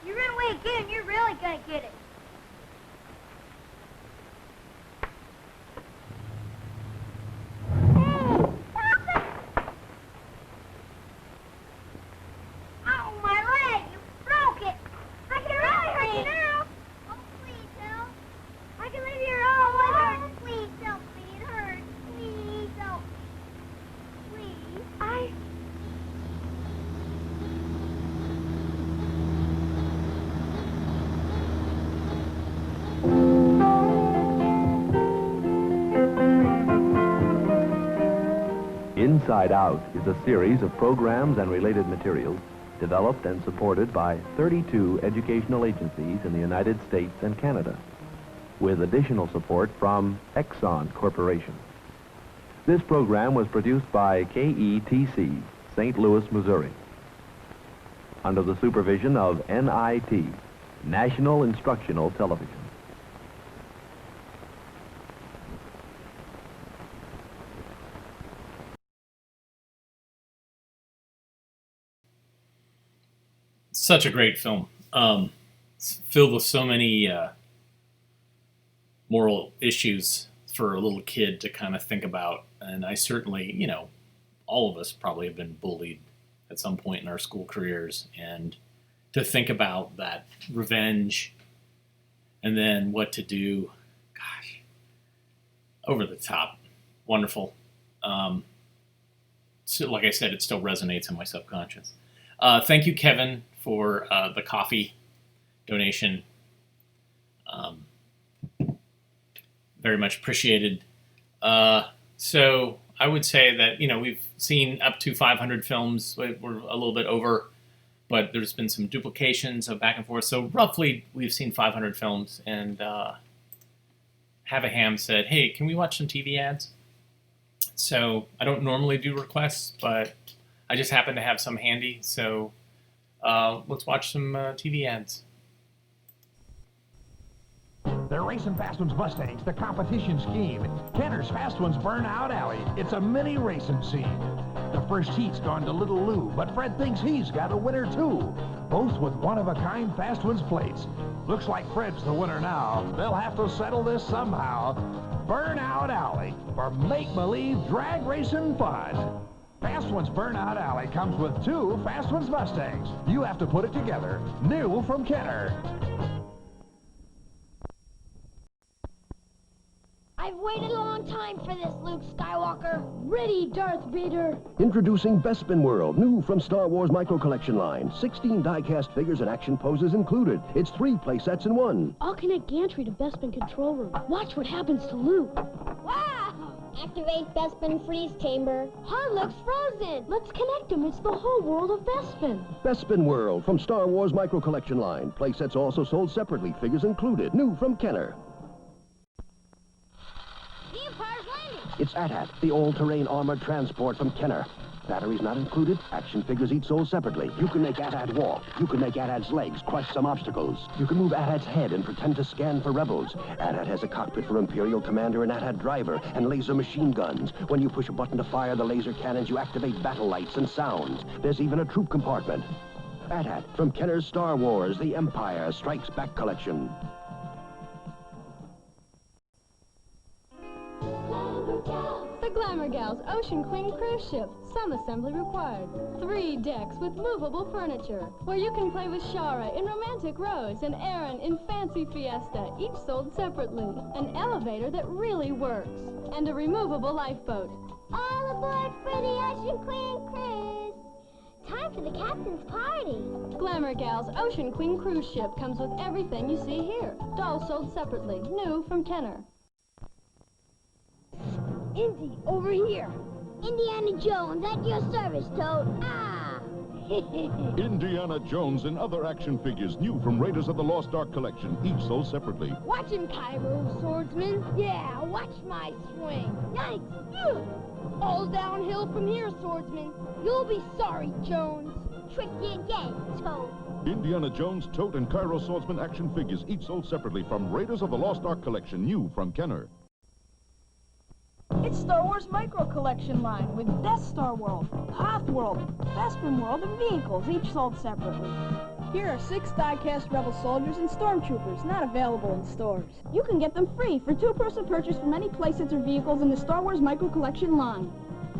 You run away again, you're really going to get it. Oh, my leg! You broke it! I can really hurt you now! Oh, please help! I can leave you here all winter! Please help me, it hurts! Please help me! Please! Inside Out is a series of programs and related materials developed and supported by 32 educational agencies in the United States and Canada, with additional support from Exxon Corporation. This program was produced by KETC, St. Louis, Missouri, under the supervision of NIT, National Instructional Television. such a great film. It's filled with so many moral issues for a little kid to kind of think about. And I certainly, you know, all of us probably have been bullied at some point in our school careers. And to think about that revenge and then what to do, gosh, over the top, wonderful. So like I said, it still resonates in my subconscious. Thank you, Kevin, for the coffee donation. Very much appreciated. So I would say that, you know, we've seen up to 500 films. We're a little bit over, but there's been some duplications of back and forth. So roughly we've seen 500 films. And Have a Ham said, hey, can we watch some TV ads? So I don't normally do requests, but I just happen to have some handy. So let's watch some TV ads. They're racing Fast Ones Mustangs, the competition scheme. Kenner's Fast Ones Burnout Alley. It's a mini racing scene. The first heat's gone to Little Lou, but Fred thinks he's got a winner too. Both with one-of-a-kind Fast Ones plates. Looks like Fred's the winner now. They'll have to settle this somehow. Burnout Alley for make-believe drag racing fun. Fast Ones Burnout Alley comes with 2 Fast Ones Mustangs. You have to put it together. New from Kenner. I've waited a long time for this, Luke Skywalker. Ready, Darth Vader. Introducing Bespin World, new from Star Wars Micro Collection line. 16 die-cast figures and action poses included. It's 3 play sets in 1. I'll connect Gantry to Bespin control room. Watch what happens to Luke. Wow! Activate Bespin freeze chamber. Han looks frozen. Let's connect him. It's the whole world of Bespin. Bespin World from Star Wars Micro Collection line. Play sets also sold separately. Figures included. New from Kenner. It's AT-AT, the all-terrain armored transport from Kenner. Batteries not included, action figures each sold separately. You can make AT-AT walk. You can make AT-AT's legs crush some obstacles. You can move AT-AT's head and pretend to scan for rebels. AT-AT has a cockpit for Imperial Commander and AT-AT driver, and laser machine guns. When you push a button to fire the laser cannons, you activate battle lights and sounds. There's even a troop compartment. AT-AT from Kenner's Star Wars, The Empire Strikes Back collection. The Glamour Gals Ocean Queen Cruise Ship. Some assembly required. 3 decks with movable furniture, where you can play with Shara in Romantic Rose and Aaron in Fancy Fiesta, each sold separately. An elevator that really works. And a removable lifeboat. All aboard for the Ocean Queen Cruise. Time for the captain's party. Glamour Gals Ocean Queen Cruise Ship comes with everything you see here. Dolls sold separately. New from Kenner. Indy, over here. Indiana Jones, at your service, Toad. Ah! Indiana Jones and other action figures new from Raiders of the Lost Ark collection, each sold separately. Watch him, Cairo, swordsman. Yeah, watch my swing. Yikes! Ugh. All downhill from here, swordsman. You'll be sorry, Jones. Trick you again, Toad. Indiana Jones, Tote, and Cairo Swordsman action figures, each sold separately from Raiders of the Lost Ark collection, new from Kenner. It's Star Wars Micro Collection line with Death Star World, Hoth World, Bespin World, and vehicles, each sold separately. Here are 6 die-cast Rebel soldiers and stormtroopers, not available in stores. You can get them free for 2-person purchase from any playsets or vehicles in the Star Wars Micro Collection line.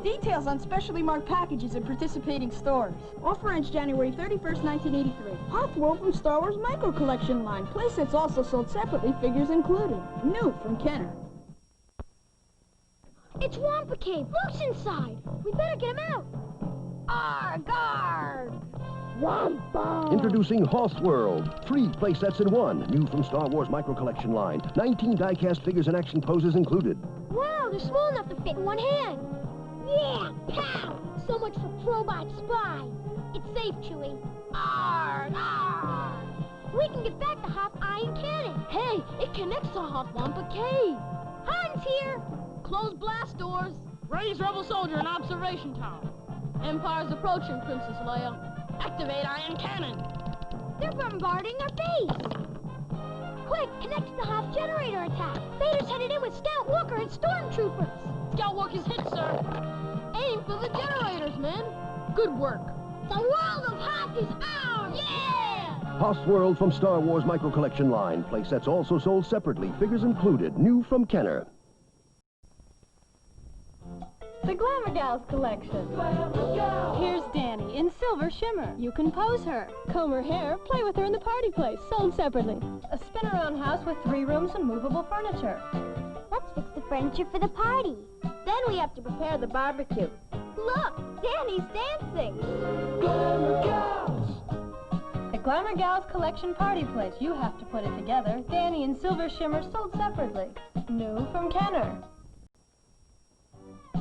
Details on specially marked packages in participating stores. Offer ends January 31st, 1983. Hoth World from Star Wars Micro Collection line. Playsets also sold separately, figures included. New from Kenner. It's Wampa Cave. Luke's inside. We better get him out. Arg, arg. Wampa. Introducing Hoth World. 3 play sets in 1. New from Star Wars Micro Collection line. 19 die-cast figures and action poses included. Wow, they're small enough to fit in one hand. Yeah, pow. So much for Probot Spy. It's safe, Chewie. Arg, arg. We can get back to Hoth Iron Cannon. Hey, it connects to Hoth Wampa Cave. Han's here. Close blast doors. Raise Rebel Soldier in Observation Tower. Empire's approaching, Princess Leia. Activate Iron Cannon. They're bombarding our base. Quick, connect to the Hoth generator attack. Vader's headed in with Scout Walker and stormtroopers. Scout Walker's hit, sir. Aim for the generators, men. Good work. The world of Hoth is ours. Yeah! Hoss World from Star Wars Micro Collection line. Playsets also sold separately, figures included, new from Kenner. The Glamour Gals collection. Here's Danny in silver shimmer. You can pose her, comb her hair, play with her in the party place, sold separately. A spin-around house with 3 rooms and movable furniture. Let's fix the furniture for the party. Then we have to prepare the barbecue. Look, Danny's dancing. The Glamour Gals collection party place. You have to put it together. Danny in silver shimmer, sold separately. New from Kenner.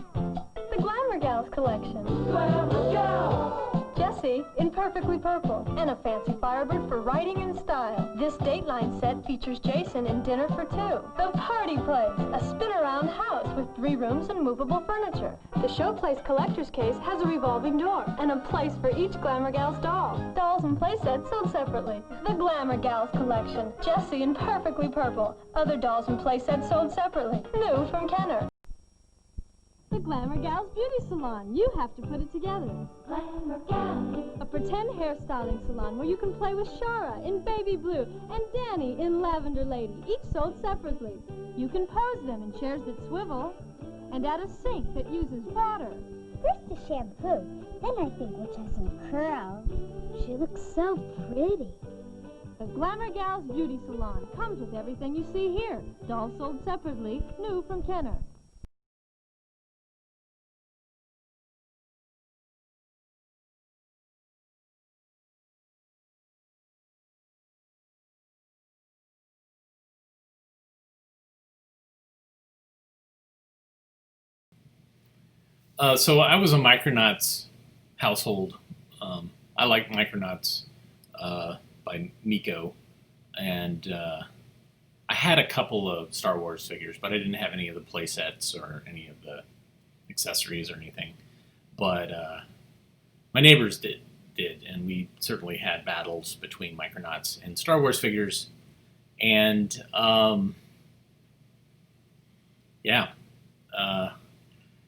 The Glamour Gals collection. Glamour Gals! Jessie in perfectly purple, and a fancy Firebird for writing in style. This Dateline set features Jason in Dinner for 2. The Party Place, a spin-around house with 3 rooms and movable furniture. The Showplace collector's case has a revolving door, and a place for each Glamour Gals doll. Dolls and playsets sold separately. The Glamour Gals collection. Jessie in perfectly purple. Other dolls and playsets sold separately. New from Kenner. The Glamour Gals Beauty Salon. You have to put it together. Glamour Gals. A pretend hairstyling salon where you can play with Shara in baby blue and Danny in lavender lady, each sold separately. You can pose them in chairs that swivel and add a sink that uses water. First the shampoo, then I think which has some curls. She looks so pretty. The Glamour Gals Beauty Salon comes with everything you see here. Dolls sold separately, new from Kenner. So I was a Micronauts household. I like Micronauts by Miko, and I had a couple of Star Wars figures, but I didn't have any of the play sets or any of the accessories or anything. But my neighbors did, and we certainly had battles between Micronauts and Star Wars figures. And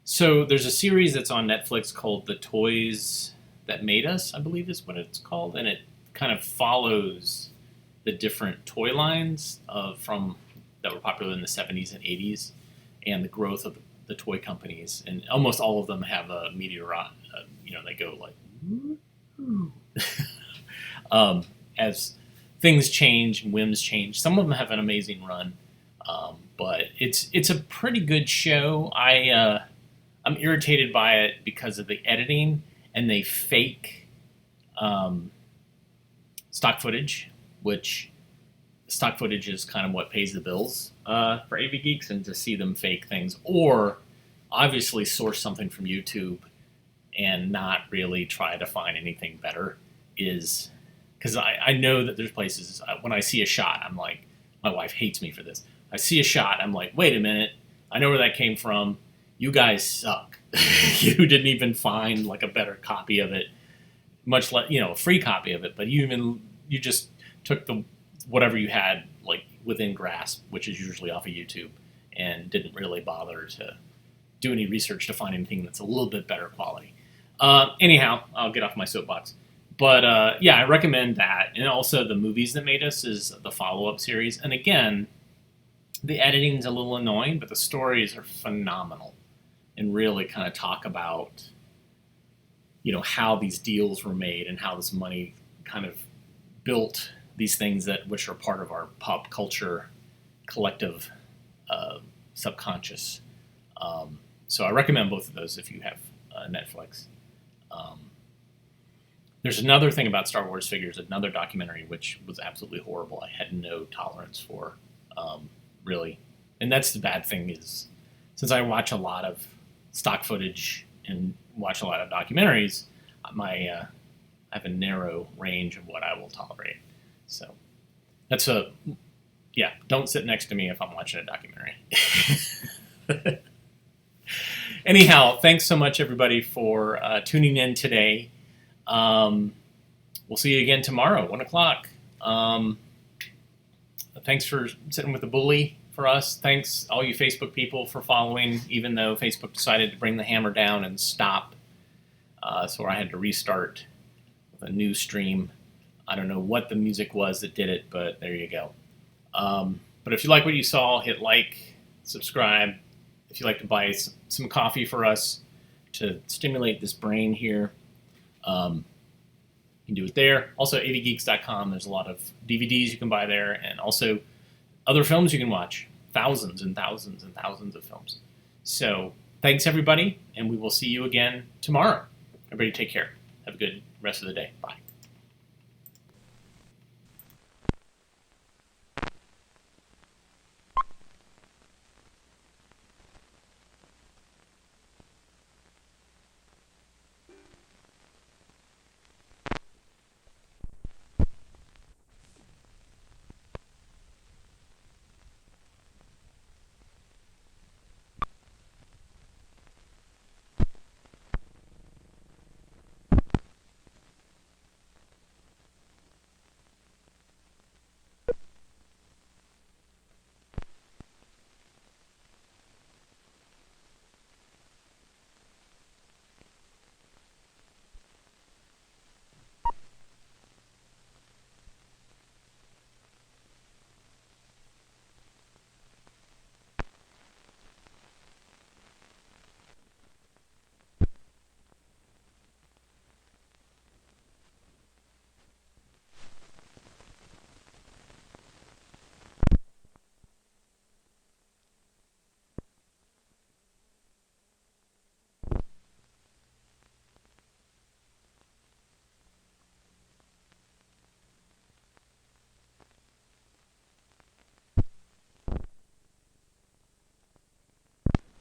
so there's a series that's on Netflix called The Toys That Made Us, I believe is what it's called, and it kind of follows the different toy lines that were popular in the 70s and 80s and the growth of the toy companies. And almost all of them have a meteorite, they go like, as things change and whims change. Some of them have an amazing run, but it's a pretty good show. I'm irritated by it because of the editing, and they fake stock footage, which stock footage is kind of what pays the bills for AV Geeks, and to see them fake things, or obviously source something from YouTube and not really try to find anything better, is because I know that there's places, when I see a shot, I'm like, my wife hates me for this. I see a shot, I'm like, wait a minute, I know where that came from. You guys suck. You didn't even find like a better copy of it, much less, a free copy of it, but you just took whatever you had like within grasp, which is usually off of YouTube, and didn't really bother to do any research to find anything that's a little bit better quality. Anyhow, I'll get off my soapbox. But I recommend that. And also The Movies That Made Us is the follow-up series. And again, the editing's a little annoying, but the stories are phenomenal and really kind of talk about, how these deals were made and how this money kind of built these things which are part of our pop culture collective subconscious. So I recommend both of those if you have Netflix. There's another thing about Star Wars figures, another documentary, which was absolutely horrible. I had no tolerance for, really. And that's the bad thing is, since I watch a lot of stock footage and watch a lot of documentaries, I have a narrow range of what I will tolerate. So that's don't sit next to me if I'm watching a documentary. Anyhow, thanks so much, everybody, for tuning in today. We'll see you again tomorrow, 1 o'clock. Thanks for sitting with the bully for us. Thanks, all you Facebook people, for following, even though Facebook decided to bring the hammer down and stop. So I had to restart with a new stream. I don't know what the music was that did it, but there you go. But if you like what you saw, hit like, subscribe. If you'd like to buy some coffee for us to stimulate this brain here, you can do it there. Also, avgeeks.com. There's a lot of DVDs you can buy there, and also other films you can watch. Thousands and thousands and thousands of films. So thanks, everybody, and we will see you again tomorrow. Everybody take care. Have a good rest of the day. Bye.